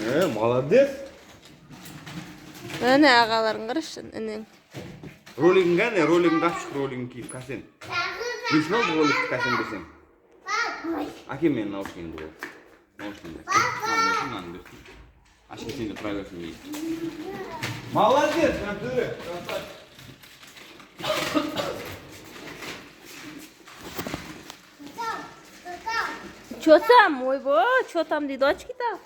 Молодец. Әне ағаларың қарашы, інең. Ролигін қане, ролигін қапшық ролигін киіп қасен. Несін алды роликті қасен берсең? Әке мен наушнигімді бол. Наушнигімді. Мынаны берсін. Ашқа сен де тұра берсін дейді. Молодец, Жантүрі. Чё там, ойбой, чё там дейді очки-то?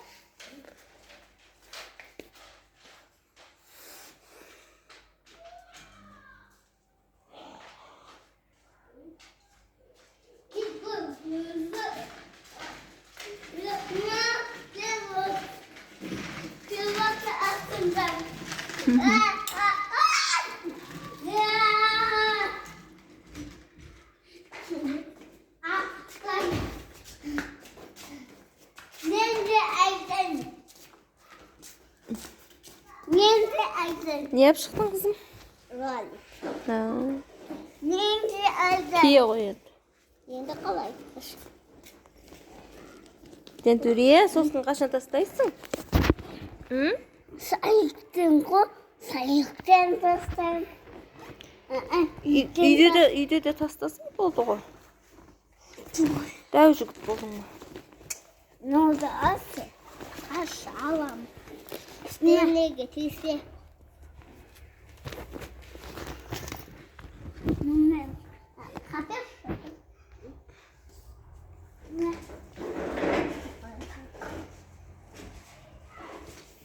Не yapıp çıktın kızım? Rol. Neydi aldın? Kiye koyun. Енді қалай? Тентүрие, сосын қашан тастайсың? Сайықтың ғой. Сайықтан тастайым. Үйде де тастасын болды ғой. Дәу жүгіт болдың ғой. Ne oldu Asya? Aşağılam. Nereye getirse? Kapış.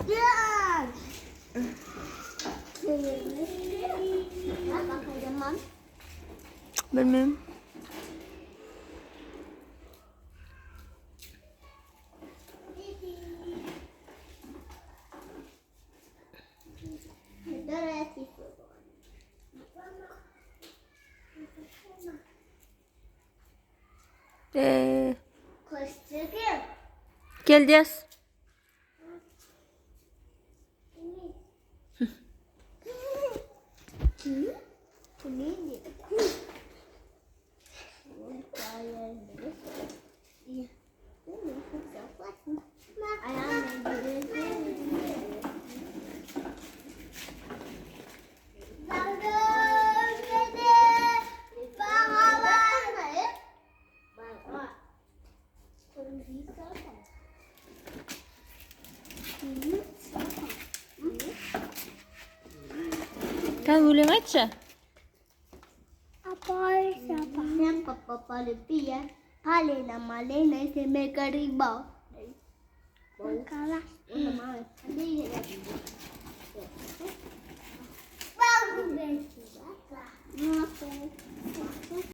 Gel. Bakalım. Bilmem. Koşturuyor. Geleceğiz. Bu neydi? Sen өлең айтшы. Papá le pilla, pale la malena y se me caribó.